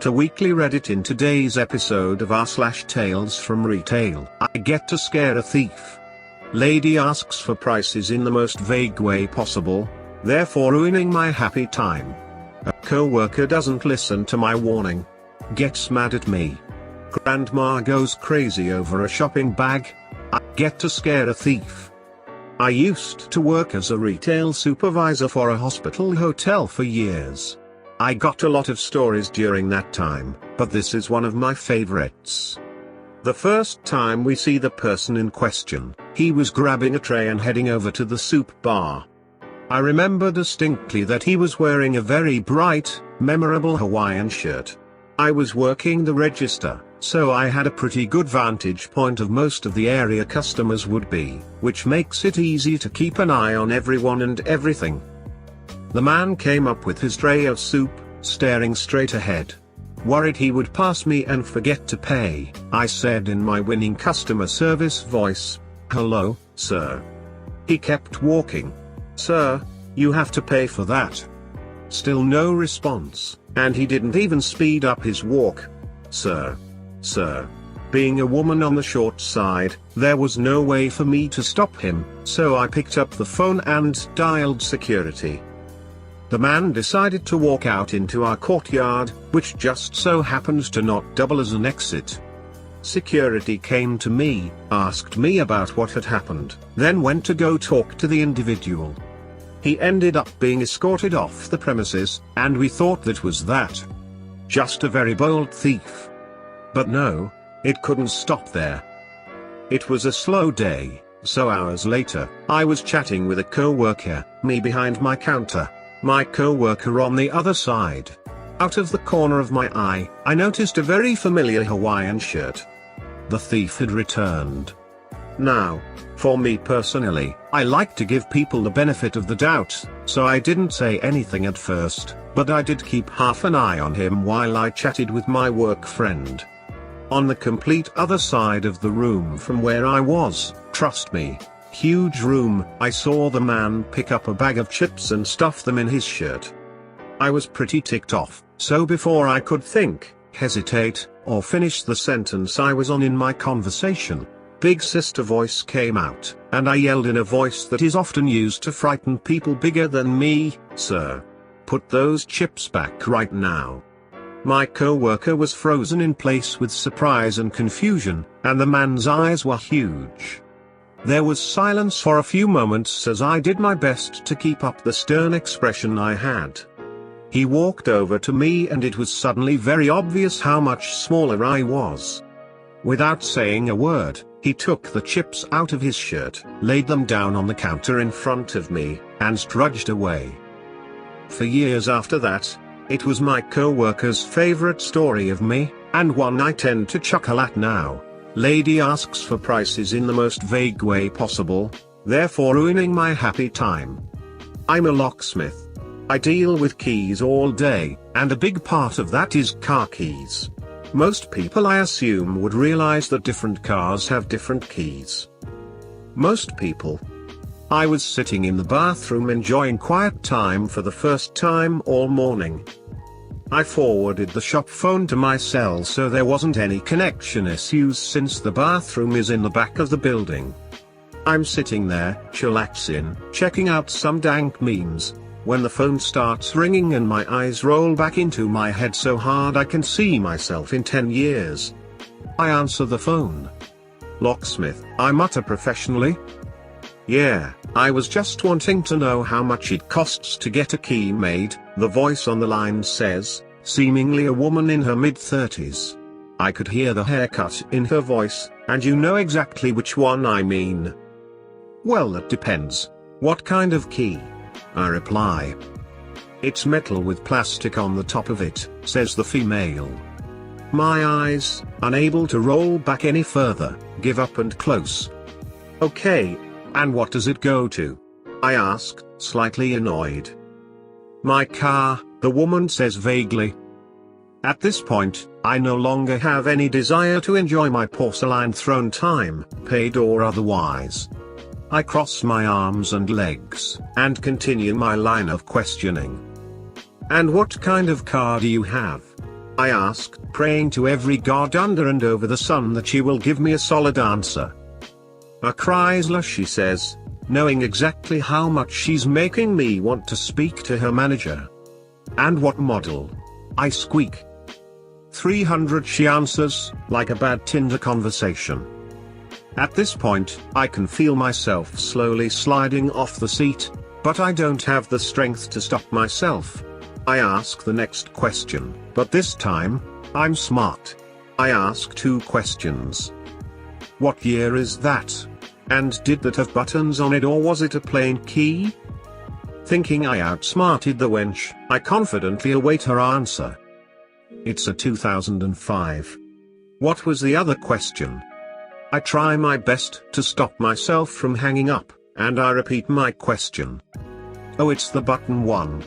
to weekly Reddit. In today's episode of r/Tales from Retail, I get to scare a thief. Lady asks for prices in the most vague way possible, therefore ruining my happy time. A coworker doesn't listen to my warning. Gets mad at me. Grandma goes crazy over a shopping bag. I get to scare a thief. I used to work as a retail supervisor for a hotel for years. I got a lot of stories during that time, but this is one of my favorites. The first time we see the person in question, he was grabbing a tray and heading over to the soup bar. I remember distinctly that he was wearing a very bright, memorable Hawaiian shirt. I was working the register, so I had a pretty good vantage point of most of the area customers would be, which makes it easy to keep an eye on everyone and everything. The man came up with his tray of soup, staring straight ahead. Worried he would pass me and forget to pay, I said in my winning customer service voice, "Hello, sir." He kept walking. "Sir, you have to pay for that." Still no response, and he didn't even speed up his walk. Sir. Being a woman on the short side, there was no way for me to stop him, so I picked up the phone and dialed security. The man decided to walk out into our courtyard, which just so happened to not double as an exit. Security came to me, asked me about what had happened, then went to go talk to the individual. He ended up being escorted off the premises, and we thought that was that. Just a very bold thief. But no, it couldn't stop there. It was a slow day, so hours later, I was chatting with a coworker, me behind my counter, my coworker on the other side. Out of the corner of my eye, I noticed a very familiar Hawaiian shirt. The thief had returned. Now, for me personally, I like to give people the benefit of the doubt, so I didn't say anything at first, but I did keep half an eye on him while I chatted with my work friend. On the complete other side of the room from where I was, trust me, huge room, I saw the man pick up a bag of chips and stuff them in his shirt. I was pretty ticked off, so before I could think, hesitate, or finish the sentence I was on in my conversation, big sister voice came out, and I yelled in a voice that is often used to frighten people bigger than me, "Sir, put those chips back right now." My coworker was frozen in place with surprise and confusion, and the man's eyes were huge. There was silence for a few moments as I did my best to keep up the stern expression I had. He walked over to me and it was suddenly very obvious how much smaller I was. Without saying a word, he took the chips out of his shirt, laid them down on the counter in front of me, and trudged away. For years after that, it was my coworker's favorite story of me, and one I tend to chuckle at now. Lady asks for prices in the most vague way possible, therefore ruining my happy time. I'm a locksmith. I deal with keys all day, and a big part of that is car keys. Most people I assume would realize that different cars have different keys. Most people. I was sitting in the bathroom enjoying quiet time for the first time all morning. I forwarded the shop phone to my cell so there wasn't any connection issues since the bathroom is in the back of the building. I'm sitting there, chillaxing, checking out some dank memes, when the phone starts ringing and my eyes roll back into my head so hard I can see myself in 10 years. I answer the phone. "Locksmith," I mutter professionally. "Yeah, I was just wanting to know how much it costs to get a key made," the voice on the line says, seemingly a woman in her mid-30s. I could hear the haircut in her voice, and you know exactly which one I mean. "Well, that depends. What kind of key?" I reply. "It's metal with plastic on the top of it," says the female. My eyes, unable to roll back any further, give up and close. "Okay, and what does it go to?" I ask, slightly annoyed. "My car," the woman says vaguely. At this point, I no longer have any desire to enjoy my porcelain throne time, paid or otherwise. I cross my arms and legs, and continue my line of questioning. "And what kind of car do you have?" I asked, praying to every god under and over the sun that she will give me a solid answer. A Chrysler, she says, knowing exactly how much she's making me want to speak to her manager. And what model? I squeak. 300, she answers, like a bad Tinder conversation. At this point, I can feel myself slowly sliding off the seat, but I don't have the strength to stop myself. I ask the next question, but this time, I'm smart. I ask 2 questions. What year is that? And did that have buttons on it, or was it a plain key? Thinking I outsmarted the wench, I confidently await her answer. It's a 2005. What was the other question? I try my best to stop myself from hanging up, and I repeat my question. Oh, it's the button one.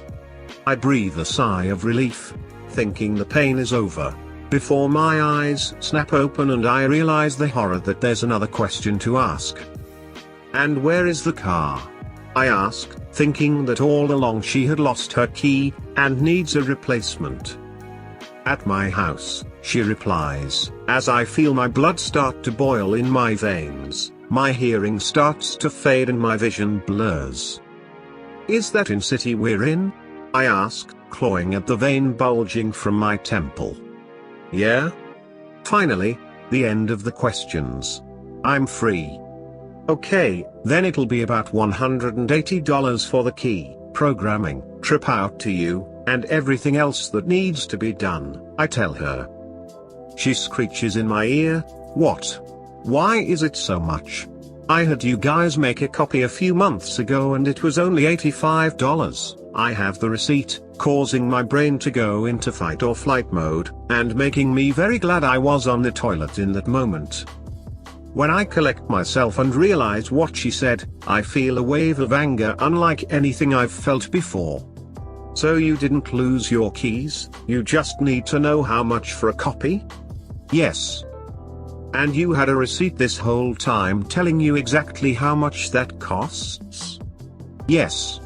I breathe a sigh of relief, thinking the pain is over, before my eyes snap open and I realize the horror that there's another question to ask. And where is the car? I ask, thinking that all along she had lost her key, and needs a replacement. At my house, she replies, as I feel my blood start to boil in my veins, my hearing starts to fade and my vision blurs. Is that in city we're in? I ask, clawing at the vein bulging from my temple. Yeah? Finally, the end of the questions. I'm free. Okay, then it'll be about $180 for the key, programming, trip out to you, and everything else that needs to be done, I tell her. She screeches in my ear, what? Why is it so much? I had you guys make a copy a few months ago and it was only $85. I have the receipt, causing my brain to go into fight or flight mode, and making me very glad I was on the toilet in that moment. When I collect myself and realize what she said, I feel a wave of anger unlike anything I've felt before. So you didn't lose your keys, you just need to know how much for a copy? Yes. And you had a receipt this whole time telling you exactly how much that costs? Yes.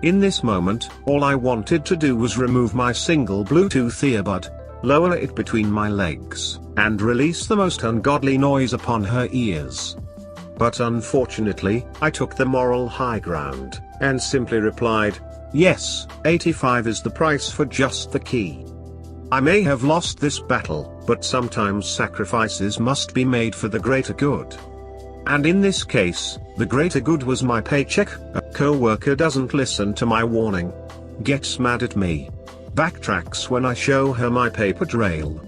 In this moment, all I wanted to do was remove my single Bluetooth earbud, lower it between my legs, and release the most ungodly noise upon her ears. But unfortunately, I took the moral high ground, and simply replied, yes, $85 is the price for just the key. I may have lost this battle, but sometimes sacrifices must be made for the greater good. And in this case, the greater good was my paycheck. A coworker doesn't listen to my warning, gets mad at me, backtracks when I show her my paper trail.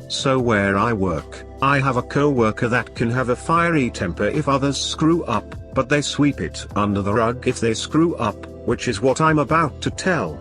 So where I work, I have a coworker that can have a fiery temper if others screw up, but they sweep it under the rug if they screw up, which is what I'm about to tell.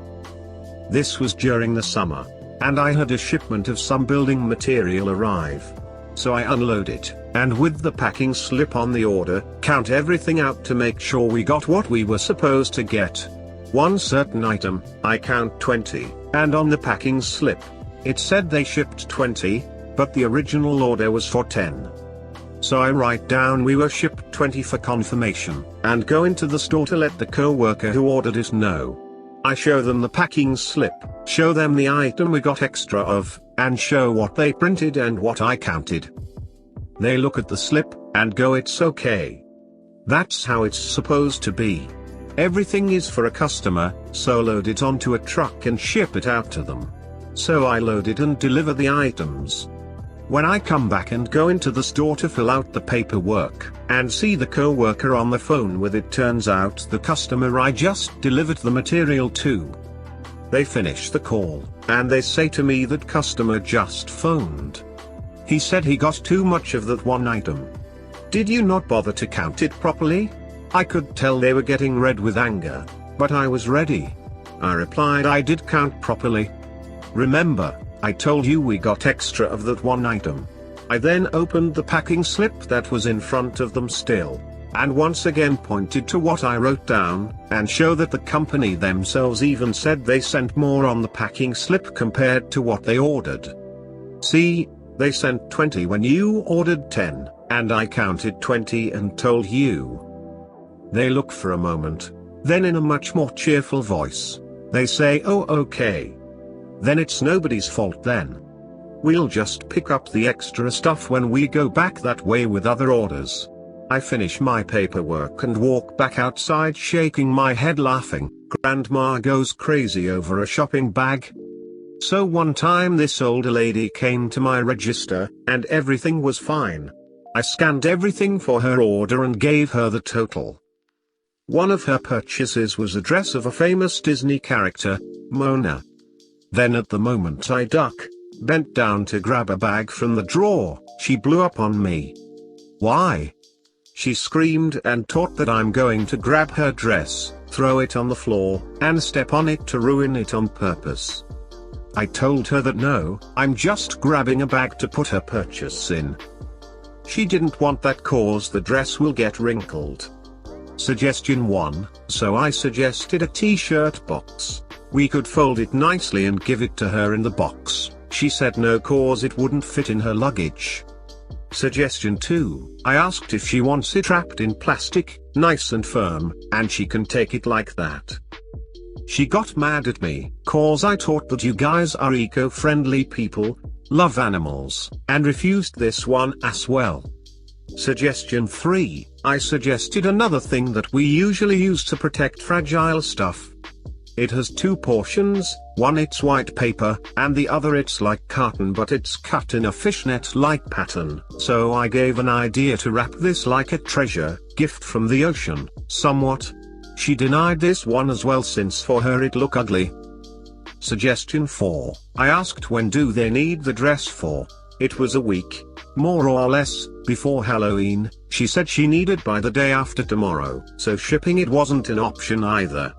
This was during the summer, and I had a shipment of some building material arrive. So I unload it, and with the packing slip on the order, count everything out to make sure we got what we were supposed to get. One certain item, I count 20, and on the packing slip, it said they shipped 20, but the original order was for 10. So I write down we were shipped 20 for confirmation, and go into the store to let the coworker who ordered it know. I show them the packing slip, show them the item we got extra of, and show what they printed and what I counted. They look at the slip, and go, it's okay. That's how it's supposed to be. Everything is for a customer, so load it onto a truck and ship it out to them. So I load it and deliver the items. When I come back and go into the store to fill out the paperwork, and see the coworker on the phone with it, turns out the customer I just delivered the material to. They finish the call, and they say to me that customer just phoned. He said he got too much of that one item. Did you not bother to count it properly? I could tell they were getting red with anger, but I was ready. I replied I did count properly. Remember, I told you we got extra of that one item. I then opened the packing slip that was in front of them still, and once again pointed to what I wrote down, and show that the company themselves even said they sent more on the packing slip compared to what they ordered. See, they sent 20 when you ordered 10, and I counted 20 and told you. They look for a moment, then in a much more cheerful voice, they say, oh okay. then it's nobody's fault then. We'll just pick up the extra stuff when we go back that way with other orders. I finish my paperwork and walk back outside shaking my head laughing. Grandma goes crazy over a shopping bag. So one time this older lady came to my register, and everything was fine. I scanned everything for her order and gave her the total. One of her purchases was a dress of a famous Disney character, Mona. Then at the moment I bent down to grab a bag from the drawer, she blew up on me. Why? She screamed and taught that I'm going to grab her dress, throw it on the floor, and step on it to ruin it on purpose. I told her that no, I'm just grabbing a bag to put her purchase in. She didn't want that cause the dress will get wrinkled. Suggestion 1, so I suggested a t-shirt box. We could fold it nicely and give it to her in the box. She said no cause it wouldn't fit in her luggage. Suggestion 2, I asked if she wants it wrapped in plastic, nice and firm, and she can take it like that. She got mad at me, cause I taught that you guys are eco-friendly people, love animals, and refused this one as well. Suggestion 3, I suggested another thing that we usually use to protect fragile stuff. It has 2 portions, one it's white paper, and the other it's like carton but it's cut in a fishnet-like pattern. So I gave an idea to wrap this like a treasure, gift from the ocean, somewhat. She denied this one as well since for her it look ugly. Suggestion 4, I asked when do they need the dress for. It was a week, more or less, before Halloween. She said she needed by the day after tomorrow, so shipping it wasn't an option either.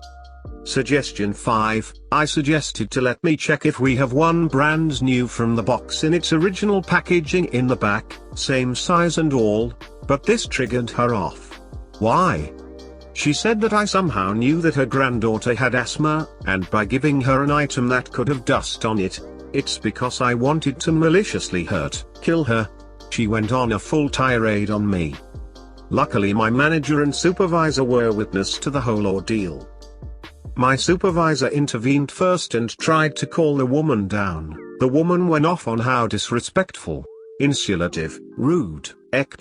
Suggestion 5, I suggested to let me check if we have one brand new from the box in its original packaging in the back, same size and all, but this triggered her off. Why? She said that I somehow knew that her granddaughter had asthma, and by giving her an item that could have dust on it, it's because I wanted to maliciously kill her. She went on a full tirade on me. Luckily my manager and supervisor were witness to the whole ordeal. My supervisor intervened first and tried to call the woman down. The woman went off on how disrespectful, insulative, rude,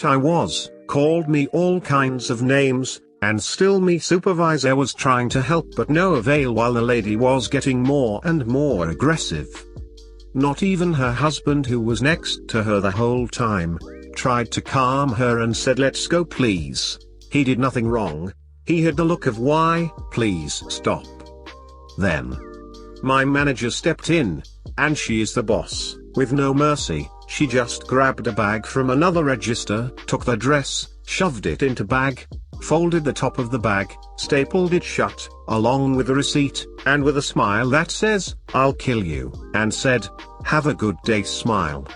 I was, called me all kinds of names, and still me supervisor was trying to help but no avail while the lady was getting more and more aggressive. Not even her husband, who was next to her the whole time, tried to calm her and said let's go please. He did nothing wrong. He had the look of why, please stop. Then my manager stepped in, and she is the boss, with no mercy. She just grabbed a bag from another register, took the dress, shoved it into bag, folded the top of the bag, stapled it shut, along with the receipt, and with a smile that says, "I'll kill you," and said, "Have a good day," smile.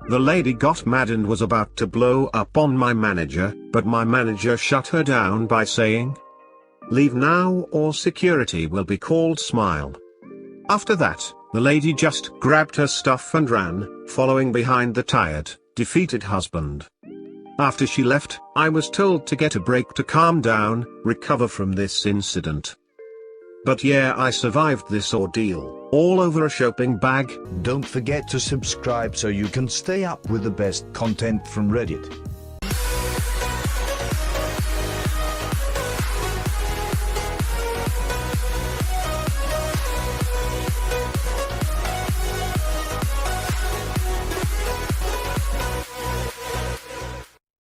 The lady got mad and was about to blow up on my manager, but my manager shut her down by saying, "Leave now or security will be called," smile. After that, the lady just grabbed her stuff and ran, following behind the tired, defeated husband. After she left, I was told to get a break to calm down, recover from this incident. But yeah, I survived this ordeal, all over a shopping bag. Don't forget to subscribe so you can stay up with the best content from Reddit.